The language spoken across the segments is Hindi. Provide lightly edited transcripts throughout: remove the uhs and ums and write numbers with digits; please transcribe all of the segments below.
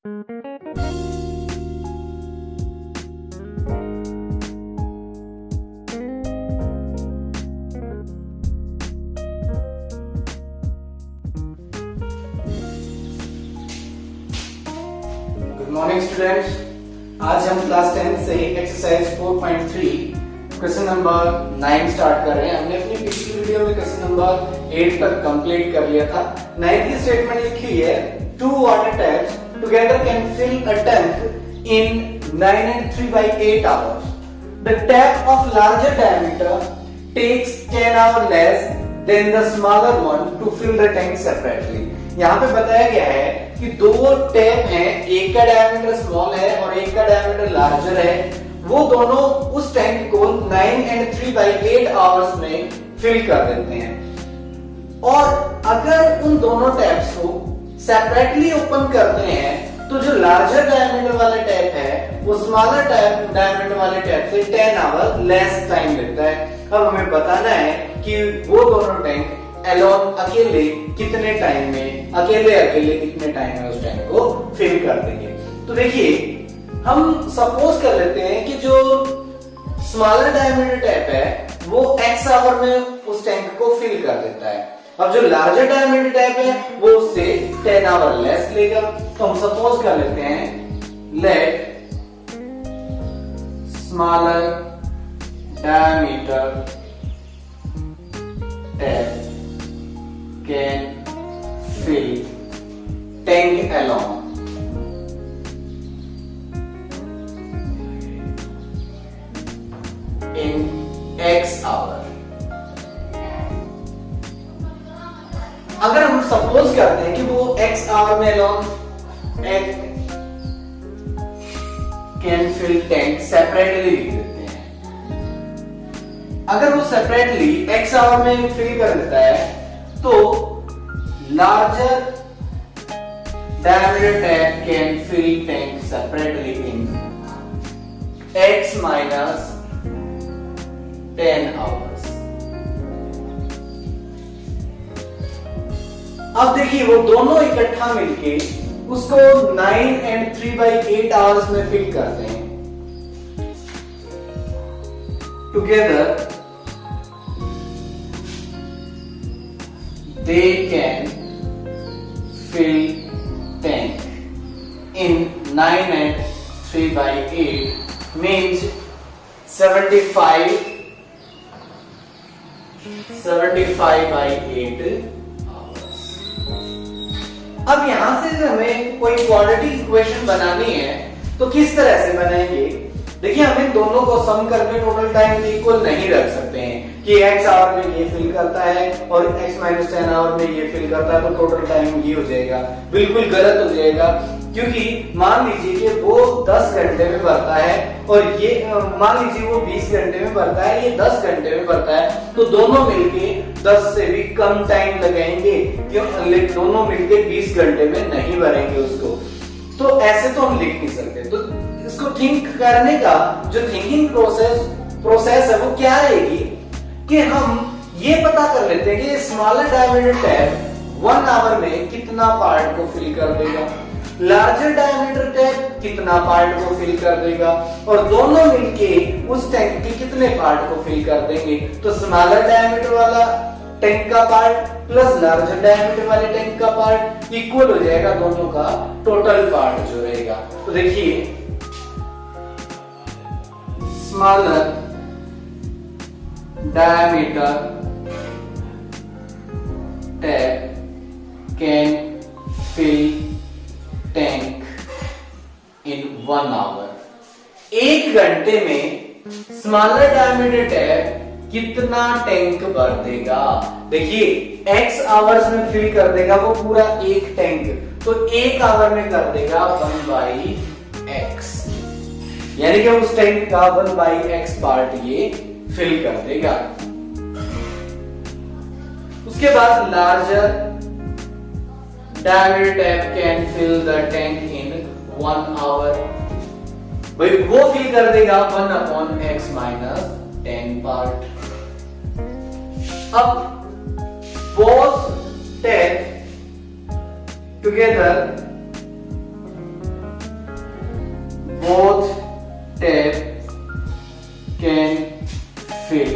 गुड मॉर्निंग स्टूडेंट्स, आज हम क्लास 10 से एक्सरसाइज 4.3 क्वेश्चन नंबर 9 स्टार्ट कर रहे हैं। हमने अपनी पिछली वीडियो में क्वेश्चन नंबर 8 तक कंप्लीट कर लिया था। 9th की स्टेटमेंट लिखी है, two water taps together can fill a tank in 9 and 3/8 hours. The tap of larger diameter takes 10 hours less than the smaller one to fill the tank separately. यहाँ पे बताया गया है कि दो टैप हैं, एक का डायमीटर स्मॉल है और एक का डायमीटर लार्जर है। वो दोनों उस टैंक को 9 and 3/8 आवर्स में फिल कर देते हैं। और अगर उन दोनों टैप्स को सेपरेटली ओपन करते हैं तो जो लार्जर डायमीटर वाला टैप है वो स्मॉलर डायमीटर वाले टैप से 10 आवर लेस टाइम लेता है। अब हमें बताना है कि वो दोनों टैंक एलोन अकेले कितने टाइम में कितने टाइम में उस टैंक को फिल कर देंगे। तो देखिए, हम सपोज कर लेते हैं कि जो स्मॉलर डायमीटर टैप है वो x आवर में उस टैंक को फिल कर देता है। अब जो लार्जर डायमीटर टैप है वो उससे 10 आवर लेस लेगा। तो हम सपोज कर लेते हैं, let smaller diameter tap can fill tank along in x hour। अगर हम सपोज करते हैं कि वो x आवर में along can fill tank separately लिख देते हैं। अगर वो सेपरेटली x आवर में फिल कर देता है तो larger diameter tap can fill tank separately in x minus 10 hours। अब देखिए, वो दोनों इकट्ठा मिलके उसको 9 and 3/8 आवर्स में फिल करते हैं। Together they can fill tank in 9 and 3/8 means 75/8 hours। अब यहां से हमें कोई क्वाड्रेटिक इक्वेशन बनानी है तो किस तरह से बनाएंगे? देखिए, हमें दोनों को सम करके टोटल टाइम इक्वल नहीं रख सकते हैं कि x आवर में ये फिल करता है और x - 10 आवर में ये फिल करता है तो टोटल टाइम ये हो जाएगा। बिल्कुल गलत हो जाएगा, क्योंकि मान लीजिए कि वो 10 घंटे में भरता है और ये मान लीजिए वो 20 घंटे में भरता है, ये 10 घंटे में भरता है, तो दोनों मिलके 10 से भी कम टाइम लगाएंगे। क्यों? दोनों मिलके 20 घंटे में नहीं भरेंगे उसको। तो ऐसे तो हम लिख नहीं सकते। तो इसको थिंक करने का जो थिंकिंग प्रोसेस है वो क्या रहेगी कि हम ये पता कर लेते हैं कि स्मॉलर डायमीटर टैप 1 आवर में कितना पार्ट को फिल कर देगा, लार्जर डायमीटर टैप कितना पार्ट को फिल कर देगा, और दोनों मिलके उस टैंक के कितने पार्ट को फिल कर देंगे। तो स्मॉलर डायमीटर वाला टैंक का पार्ट प्लस लार्जर डायमीटर वाले टैंक का पार्ट इक्वल हो जाएगा दोनों का टोटल पार्ट जो रहेगा। तो देखिए, smaller diameter tap can fill tank in 1 hour। 1 घंटे में स्मॉलर डायमीटर टैप कितना टैंक भर देगा? देखिए, x आवर्स में फिल कर देगा वो पूरा एक टैंक, तो 1 आवर में कर देगा 1/x, यानी कि उस टैंक का 1/x पार्ट ये फिल कर देगा। उसके बाद larger diameter tap can fill the tank in 1 hour. भाई वो फिल कर देगा 1/x - 10 पार्ट। अब both tap together both tap can fill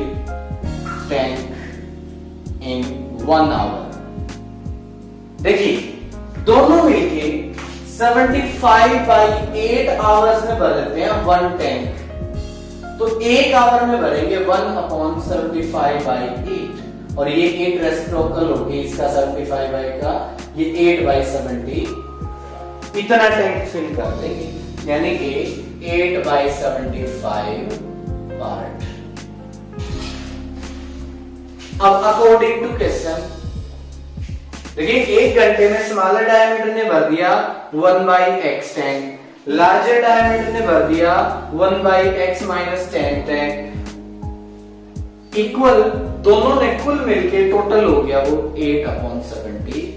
tank in 1 hour। देखिए दोनों मिलके 75/8 आवर्स में भर देते हैं 1 टैंक। तो 1 आवर में भरेंगे 1/75/8 और ये 8 रेसिप्रोकल होगी इसका 75 का, ये 8/70 इतना टैंक फिल कर देंगे, यानी कि 8/75 पार्ट। अब अकॉर्डिंग टू क्वेश्चन देखिए 1 घंटे में स्मॉलर डायमीटर ने भर दिया 1/x टैंक, लार्जर डायमीटर ने भर दिया 1/x-10 टैंक, इक्वल दोनों ने कुल मिलके टोटल हो गया वो 8/75।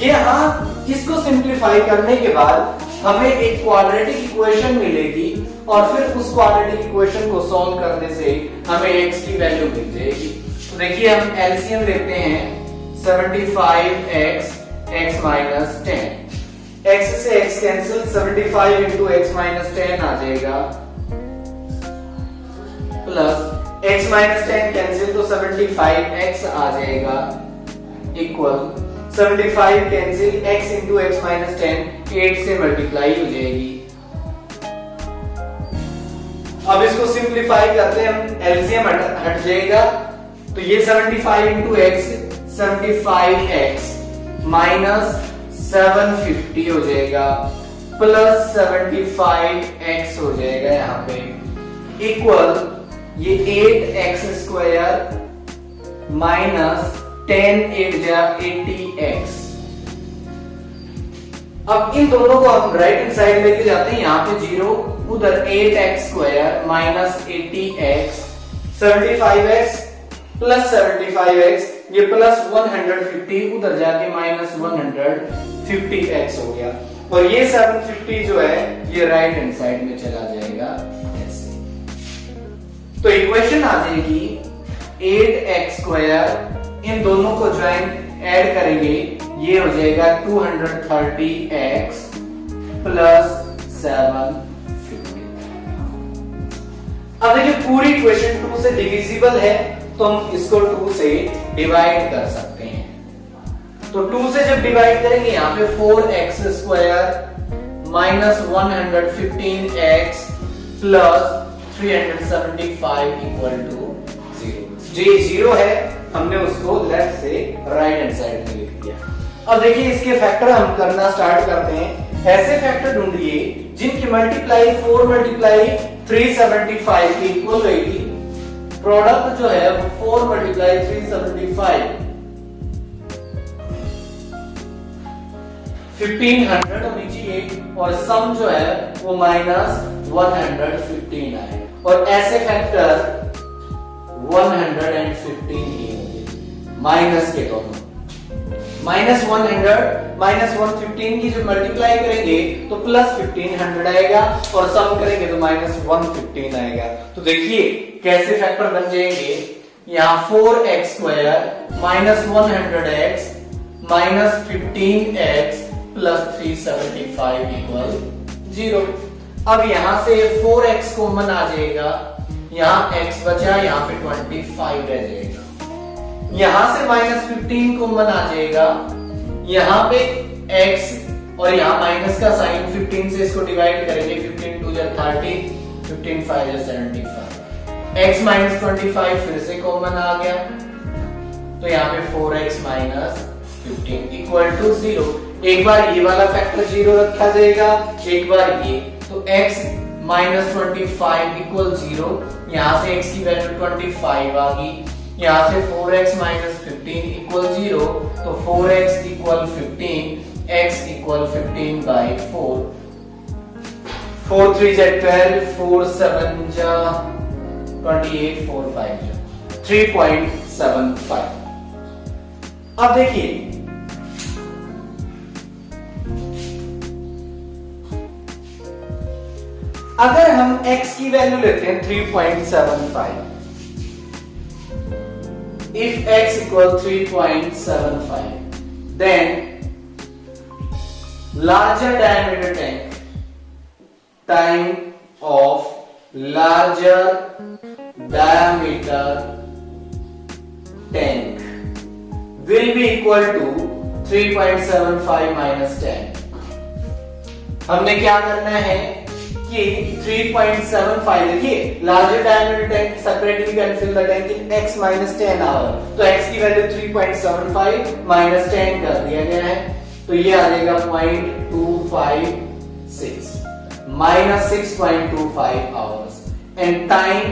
यहां इसको सिंप्लीफाई करने के बाद हमें एक क्वाड्रेटिक इक्वेशन मिलेगी और फिर उस क्वाड्रेटिक इक्वेशन को सॉल्व करने से हमें x की वैल्यू मिल जाएगी। तो देखिए हम एलसीएम लेते हैं 75x x-10, x से x कैंसिल 75 into x-10 आ जाएगा, प्लस x-10 कैंसिल तो 75x आ जाएगा, equal 75 cancel x into x-10 8 से मल्टीप्लाई हो जाएगी। अब इसको सिंप्लीफाई करते हैं हम, एलसीएम हट जाएगा, तो ये 75 into x 75x माइनस 750 हो जाएगा, प्लस 75x हो जाएगा यहां पे, इक्वल ये 8x स्क्वायर माइनस 10 8 जा 80x। अब इन दोनों को हम राइट हैंड साइड लेके जाते हैं, यहां पे 0, उधर 8x square minus 80x, 75x plus 75x, ये प्लस 150 उधर जाके माइनस 150x हो गया, और ये 750 जो है ये राइट हैंड साइड में चला जाएगा ऐसे। तो इक्वेशन आ जाएगी 8x स्क्वायर, इन दोनों को ज्वाइन ऐड करेंगे, ये हो जाएगा 230x प्लस 750। अब देखिए पूरी इक्वेशन 2 से डिविजिबल है, तो हम इसको 2 से डिवाइड कर सकते हैं। तो 2 से जब डिवाइड करेंगे यहाँ पे 4x square minus 115x plus 375 equal to 0। जो 0 है हमने उसको लेफ्ट से राइट हैंड साइड में लिख दिया। अब देखिए इसके फैक्टर हम करना स्टार्ट करते हैं। ऐसे फैक्टर ढूंढिए जिनकी मल्टीप्लाई 4 मल्टीप्लाई 375 की इक्वल रहेगी। प्रोडक्ट जो है वो 4 मल्टीप्लाई 375 1500 होनी चाहिए, और सम जो है वो माइनस 115 आए, और ऐसे फैक्टर 115 ही होंगे माइनस के दोनों। माइनस 100 माइनस 115 की जो मल्टीप्लाई करेंगे तो प्लस 1500 आएगा, और सम करेंगे तो माइनस 115 आएगा। तो देखिए कैसे फैक्टर बन जाएंगे, यहाँ 4x square minus 100x minus 15x plus 375 equal 0। अब यहाँ से 4x कॉमन आ जाएगा, यहाँ x बचा, यहाँ पे 25 रह जाएगा, यहां से माइनस 15 कॉमन आ जाएगा, यहां पे x और यहां माइनस का साइन 15 से इसको डिवाइड करेंगे, 15 2 जा 30, 15 5 जा 75, x माइनस 25 फिर से कॉमन आ गया, तो यहाँ पे 4x माइनस 15 इक्वल टू 0। एक बार ये वाला फैक्टर 0 रखा जाएगा, एक बार ये, तो x माइनस 25 इक्वल 0, यहाँ से x की वैल्यू 25 आ गई, यहाँ से 4x माइनस 15 इक्वल 0, तो 4x इक्वल 15, x इक्वल 15/4, 4 3 जा 12, 4 7 जा 28, 4 5 जा 3.75। अब देखिए अगर हम x की वैल्यू लेते हैं 3.75, if x equal 3.75, then larger diameter tank time of larger diameter tank will be equal to 3.75 minus 10. हमने क्या करना है कि 3.75, देखिए larger diameter tank separately can fill the tank in x minus 10 hour, तो x की वैल्यू 3.75 minus 10 कर दिया गया है, तो ये आ जाएगा 0.256 minus 6.25 hours and time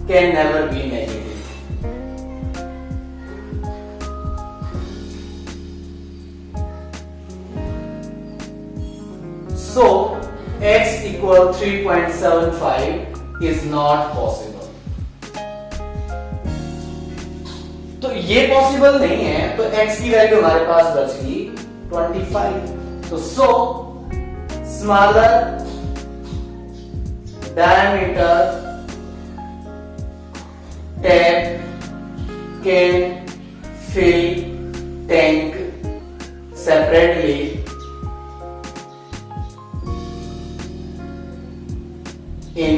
can never be negative. So x equal 3.75 is not possible. तो ये पॉसिबल नहीं है, तो x की वैल्यू हमारे पास बच गई 25. तो so smaller diameter tap can fill tank separately in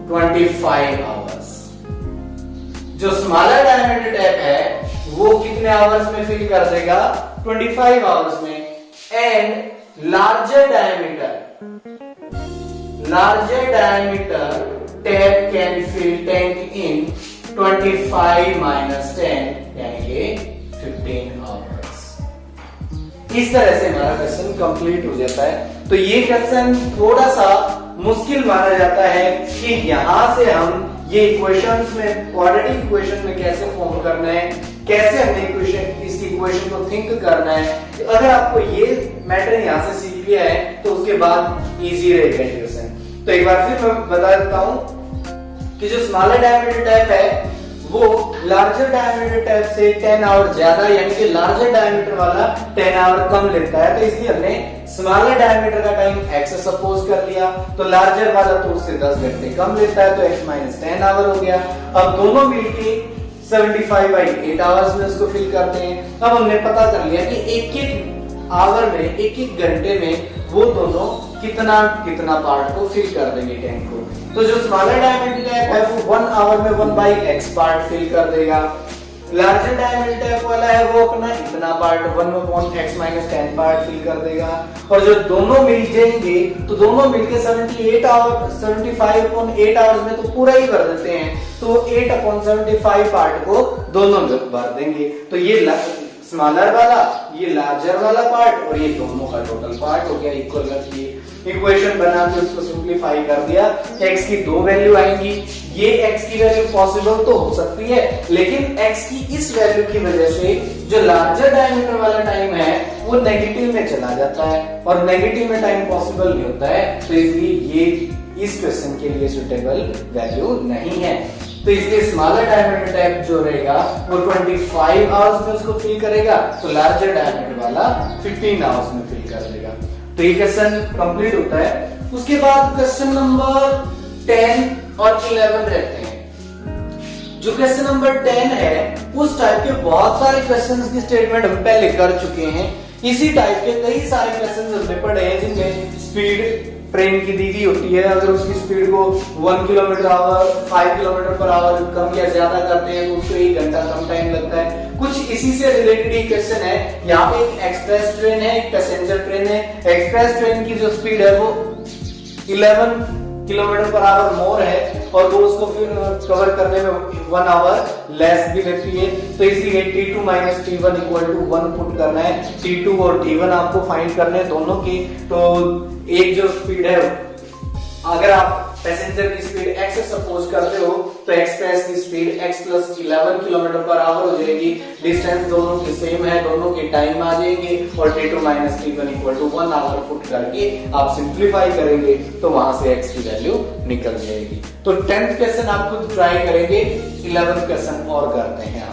25 hours. जो स्मॉलर डायमीटर टैप है वो कितने आवर्स में फिल कर देगा? 25 आवर्स में. And larger diameter tap can fill tank in 25 minus 10 यानी कि 15 आवर्स. इस तरह से हमारा क्वेश्चन कंप्लीट हो जाता है. तो ये क्वेश्चन थोड़ा सा मुश्किल माना जाता है कि यहां से हम ये इक्वेशंस में, क्वाड्रेटिक इक्वेशन में कैसे फॉर्म करना है, कैसे हमें इक्वेशन, इसकी इक्वेशन को थिंक करना है. अगर आपको ये मैटर यहां से सीख लिया है तो उसके बाद इजी रहेगा क्वेश्चन. तो एक बार फिर मैं बता देता हूं कि जो स्मॉलर डायमीटर टैप है वो लार्जर डायमीटर टैप से 10 आवर ज्यादा, यानी कि लार्जर डायमीटर वाला 10 आवर कम लेता है. तो इसलिए हमने स्मॉलर डायमीटर का टाइम x सपोज कर लिया, तो लार्जर वाला तो उससे 10 घंटे कम लेता है, तो x माइनस 10 आवर हो गया. अब दोनों मिलके 75/8 आवर्स में उसको फिल करते हैं. अब हमने पता कर लिया कि एक आवर में, एक घंटे में वो दोनों कितना पार्ट को फिल कर देंगे टैंक को. तो जो स्मॉलर डायमीटर टैप है वो 1 आवर में 1/x पार्ट फिल कर देगा. लार्जर डायमीटर टैप वाला है वो अपना इतना part 1/x minus 10 part fill कर देगा. और जो दोनों मिल जाएंगे तो दोनों मिलके 75/8 आवर्स में तो पूरा ही भर देते हैं. तो 8/75 पार्ट को दोनों भर देंगे. तो ये स्मॉलर वाला, ये लार्जर वाला पार्ट और ये दोनों का टोटल पार्ट हो गया. इक्वल करके इक्वेशन बना के उसको सिंपलीफाई कर दिया. x की दो वैल्यू आएंगी. ये x की वैल्यू पॉसिबल तो हो सकती है, लेकिन x की इस वैल्यू की वजह से जो लार्जर डायमीटर वाला टाइम है वो नेगेटिव में चला जाता है, और नेगेटिव में टाइम पॉसिबल नहीं होता है. तो इसलिए ये इस क्वेश्चन के लिए सुटेबल वैल्यू नहीं है. तो इसलिए स्मॉलर डायमीटर टैप जो रहेगा वो 25 आवर्स में उसको फिल करेगा, तो लार्जर डायमीटर वाला 15 आवर्स में फिल कर देगा. तो ये क्वेश्चन कंप्लीट होता है. उसके बाद क्वेश्चन नंबर 10 और 11 रहते हैं. जो क्वेश्चन नंबर 10 है उस टाइप के बहुत सारे क्वेश्चंस की स्टेटमेंट हम पहले कर चुके हैं. इसी टाइप के कई सारे क्वेश्चंस हमने पढ़े हैं जिनमें स्पीड ट्रेन की दी गई होती है. अगर उसकी स्पीड को 1 kilometre hour 5 kilometre per hour कम या ज्यादा करते हैं तो उसको 1 घंटा कम टाइम लगता है. कुछ इसी से रिलेटेड ही क्वेश्चन है. यहाँ पे एक एक्सप्रेस ट्रेन है, एक पैसेंजर ट्रेन है. एक्सप्रेस ट्रेन की जो स्पीड है वो 11 किलोमीटर पर आवर मोर है और वो उसको फिर कवर करने में 1 आवर लेस भी लगती है. तो इसलिए T2 minus T1 equal to 1 put करना है. T2 और T1 आपको फाइंड करने हैं दोनों की. तो एक जो स्पीड है, अगर आप पैसेंजर की स्पीड x सपोज करते हो तो एक्सप्रेस की speed x plus 11 kilometre per our हो जाएगी. डिस्टेंस दोनों की सेम है, दोनों के टाइम आ जाएंगे और T2 minus T1 equal to 1 hour put करके आप सिंप्लीफाई करेंगे तो वहां से x की वैल्यू निकल जाएगी. तो 10th क्वेश्चन आप खुद ट्राई करेंगे. 11th क्वेश्चन और करते हैं आप.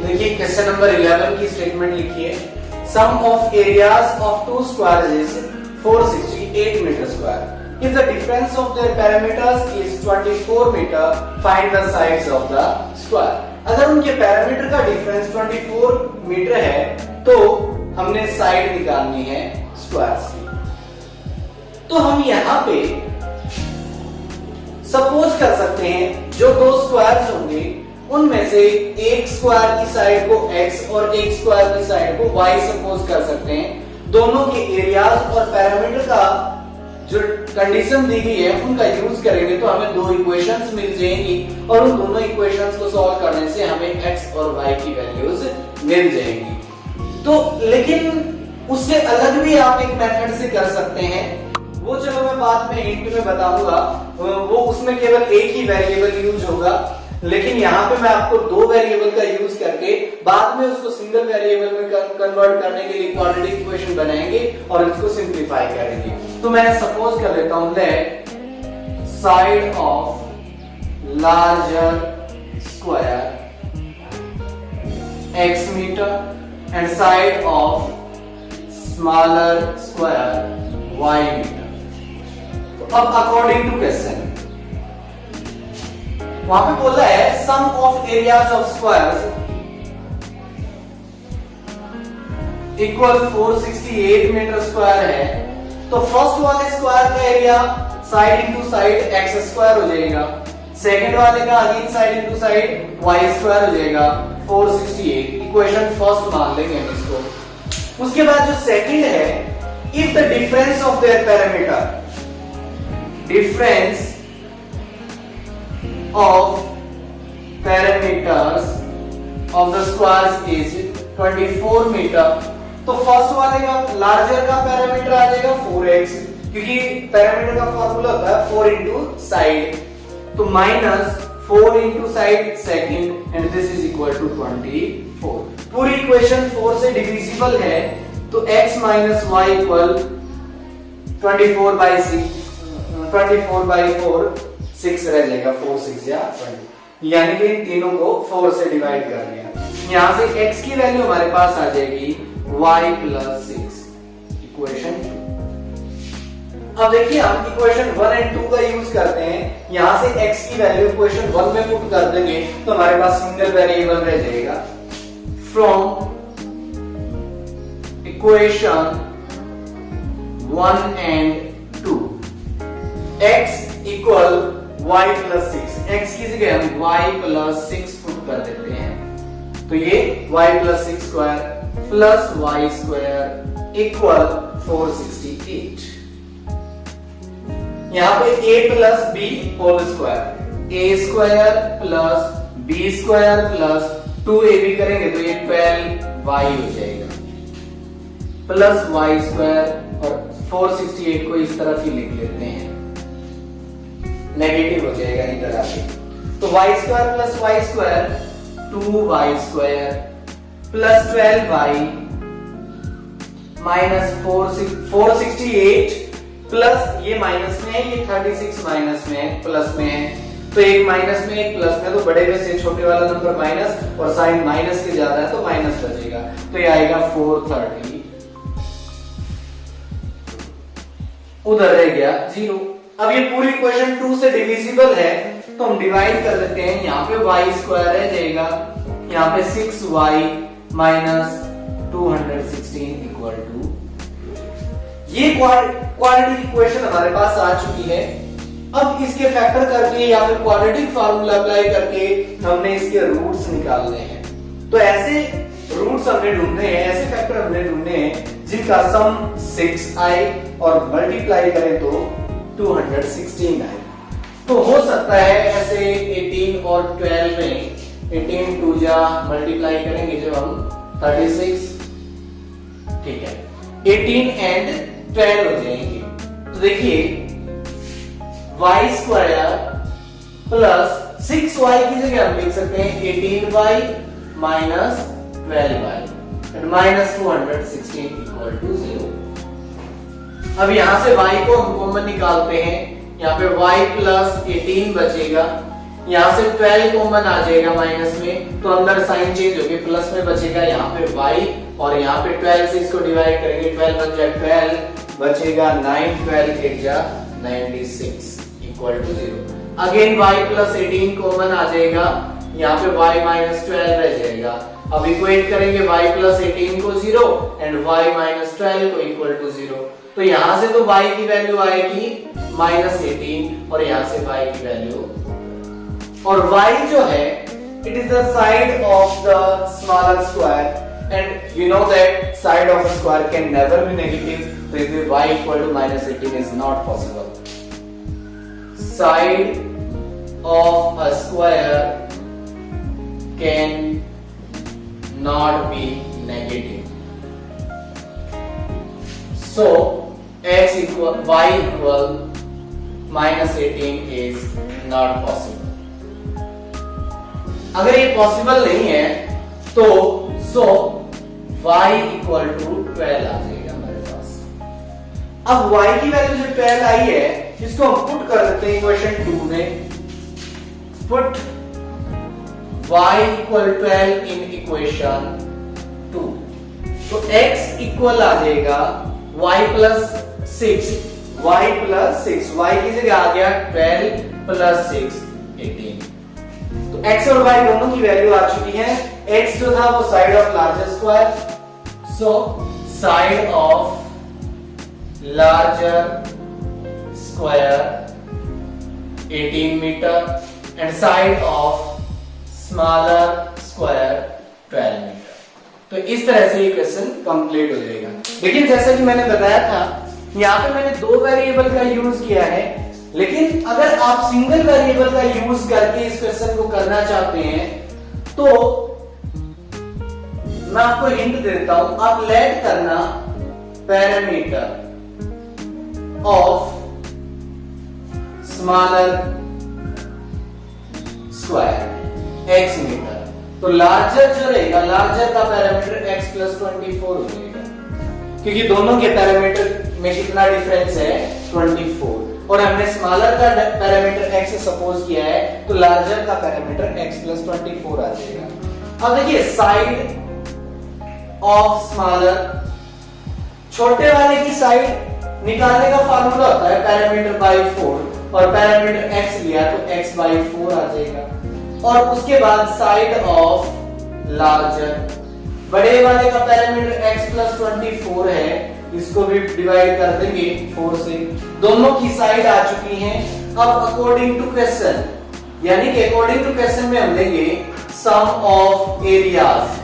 देखिए क्वेश्चन नंबर 11 की स्टेटमेंट लिखिए. Sum of areas of two squares is 468 metre square. If the difference of their parameters is 24 meter, find the sides of the square. अगर उनके पैरामीटर का डिफरेंस 24 मीटर है तो हमने साइड निकालनी है स्क्वायर्स की। तो हम यहां पे सपोज कर सकते हैं जो दो स्क्वायर्स होंगे उनमें से एक स्क्वायर की साइड को x और एक स्क्वायर की साइड को y सपोज कर सकते हैं। दोनों के एरियाज और पैरामीटर का जो कंडीशन दी गई है उनका यूज करेंगे तो हमें दो इक्वेशंस मिल जाएंगी और उन दोनों इक्वेशंस को सॉल्व करने से हमें x और y की वैल्यूज मिल जाएंगी। तो लेकिन उससे अलग भी आप एक मेथड से कर सकते हैं, वो चलो मैं बाद में हिंट में बताऊंगा। वो उसमें केवल एक ही वेरिएबल यूज होगा, लेकिन यहाँ पे मैं आपको दो वेरिएबल का यूज करके बाद में उसको सिंगल वेरिएबल में कन्वर्ट करने के लिए क्वाड्रेटिक इक्वेशन बनाएंगे और इसको सिंप्लीफाई करेंगे। तो मैं सपोज कर लेता हूं let side of larger square x metre and side of smaller square y metre. तो अब अकॉर्डिंग टू क्वेश्चन वहां पे बोला है sum of areas of squares equal 468 metre square है, तो फर्स्ट वाले स्क्वायर का area side into side x square हो जाएगा, सेकंड वाले का again side into side y square हो जाएगा 468। इक्वेशन फर्स्ट मान लेंगे हम इसको। उसके बाद जो सेकंड है if the difference of their parameter difference of parameters of the squares is 24 metre, तो फर्स्ट वाले का लार्जर का पैरामीटर आ जाएगा 4x, क्योंकि पैरामीटर का फॉर्मूला होता है 4 इंटू साइड, तो minus 4 into side second and this is equal to 24। पूरी इक्वेशन 4 से डिविजिबल है तो x minus y equal 24 by 4 6 रह जाएगा, 4 6 या 20, यानी कि इन तीनों को 4 से डिवाइड कर दिया। यहां से x की वैल्यू हमारे पास आ जाएगी y प्लस 6 इक्वेशन 2। अब देखिए हम इक्वेशन 1 एंड 2 का यूज करते हैं, यहां से x की वैल्यू इक्वेशन 1 में पुट कर देंगे तो हमारे पास सिंगल वेरिएबल रह जाएगा। From equation 1 and 2 x equal y plus 6, x की जगह हम y प्लस 6 पुट कर देते हैं, तो ये y plus 6 square plus y square equal 468। यहाँ पे a plus b whole square, a square plus b square plus 2ab करेंगे तो ये 12y हो जाएगा प्लस y स्क्वायर, और 468 को इस तरफ ही लिख लेते हैं, नेगेटिव हो जाएगा इधर आके, तो y square plus y square 2y square plus 12y minus 468 plus ये माइनस में है, ये 36 माइनस में है, प्लस में है, तो एक माइनस में एक प्लस में, तो बड़े में से छोटे वाला नंबर माइनस और साइन माइनस के ज्यादा है तो माइनस बचेगा, तो ये आएगा 430, उधर रह गया 0। अब ये पूरी इक्वेशन 2 से डिविजिबल है तो हम डिवाइड कर देते हैं, यहाँ पे y स्क्वायर रह जाएगा, यहाँ पे 6y माइनस 216 इक्वल टू, ये क्वाड्रेटिक इक्वेशन हमारे पास आ चुकी है। अब इसके फैक्टर करके या फिर क्वाड्रेटिक फार्मूला अप्लाई करके हमने इसके रूट्स निकालने हैं। तो ऐसे रूट्स हमने ढूंढने हैं, ऐसे फैक्टर हमने ढूंढने हैं जिनका सम 6i और मल्टीप्लाई करें तो 216 आए। तो हो सकता है ऐसे 18 और 12 में 18 2 जा मल्टीप्लाई करेंगे जब हम 36, ठीक है, 18 एंड 12 हो जाएंगे, तो देखिए y स्क्वायर प्लस 6y की जगह हम लिख सकते हैं 18y minus 12y and minus 216 equal to 0। अब यहां से y को हम कॉमन निकालते हैं, यहाँ पे y प्लस 18 बचेगा, यहाँ से 12 कॉमन आ जाएगा माइनस में, तो अंदर साइन चेंज होके प्लस में बचेगा यहाँ पे y, और यहाँ पे 12 से इसको डिवाइड करेंगे, 12 बन जाए 12 बचेगा 9, 12 एक जा 96 equal to 0। Again y plus 18 common आ जाएगा, यहाँ पे y माइनस 12 रह जाएगा। अब इक्वेट करेंगे y प्लस 18 को 0 एंड y माइनस 12 को इक्वल टू 0। तो यहां से तो y की वैल्यू आएगी माइनस 18 और यहां से y की वैल्यू, और y जो है it is the side of the smaller square and you know that side of a square can never be negative, so if y equal to minus 18 is not possible. Side of a square can not be negative, so x equal y equal minus 18 is not possible. अगर ये पॉसिबल नहीं है तो y इक्वल टू 12 आ जाएगा हमारे पास। अब y की वैल्यू जो 12 आई है इसको हम पुट कर देते हैं इक्वेशन 2 में। Put y equal 12 in equation 2, तो x इक्वल आ जाएगा y plus 6, y plus 6, y की जगह आ गया 12 प्लस 6 18। तो x और y दोनों की वैल्यू आ चुकी है। x जो था वो side of larger square, so side of larger square 18 metre and side of smaller square 12 metre. तो इस तरह से ये क्वेश्चन कंप्लीट हो जाएगा। लेकिन जैसा कि मैंने बताया था यहाँ पे मैंने दो वेरिएबल का यूज किया है, लेकिन अगर आप सिंगल वेरिएबल का यूज करके इस क्वेश्चन को करना चाहते हैं तो मैं आपको हिंट देता हूं, आप लेट करना parameter of smaller square x metre, तो लार्जर जो रहेगा लार्जर का पैरामीटर x प्लस 24 हो जाएगा, क्योंकि दोनों के पैरामीटर में कितना डिफरेंस है 24, और हमने स्मॉलर का पैरामीटर x सपोज किया है तो लार्जर का पैरामीटर x प्लस 24 आ जाएगा। अब देखिए साइड ऑफ स्मॉलर, छोटे वाले की साइड निकालने का फार्मूला होता है पैरामीटर बाय 4, और पैरामीटर x लिया तो x बाय 4 आ जाएगा। और उसके बाद साइड ऑफ लार्जर, बड़े वाले का पैरामीटर x प्लस 24 है, इसको भी डिवाइड कर देंगे 4 से, दोनों की साइड आ चुकी हैं। अब अकॉर्डिंग टू क्वेश्चन, यानी कि अकॉर्डिंग टू क्वेश्चन में हम लेंगे sum of areas,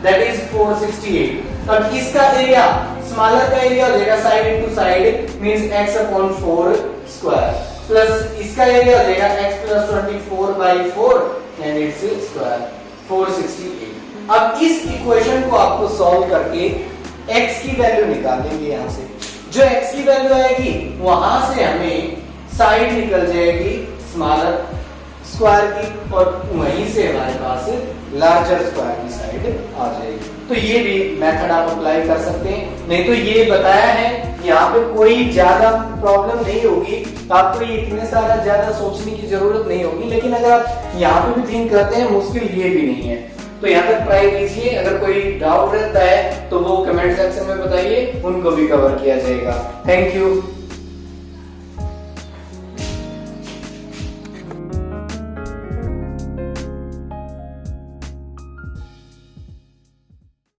that is 468। अब इसका एरिया, स्मॉलर का एरिया हो जाएगा side into side means x upon 4 square, plus इसका एरिया हो जाएगा x plus 24 by 4 and its square 468। अब इस इक्वेशन को आपको सॉल्व करके x की वैल्यू निकालेंगे। यहां से जो x की वैल्यू आएगी वहां से हमें साइड निकल जाएगी स्मॉलर स्क्वायर की, और वहीं से हमारे पास लार्जर स्क्वायर की साइड आ जाएगी। तो ये भी मेथड आप अप्लाई कर सकते हैं। नहीं तो ये बताया है यहाँ पे कोई ज्यादा प्रॉब्लम नहीं होगी, आपको ये इतने सारा ज्यादा सोचने की जरूरत नहीं होगी, लेकिन अगर आप यहाँ पे भी थिंक करते हैं मुश्किल ये भी नहीं है। तो यहाँ तक ट्राई कीजिए, अगर कोई डाउट रहता है तो वो कमेंट सेक्शन में बताइए, उनको भी कवर किया जाएगा। Thank you.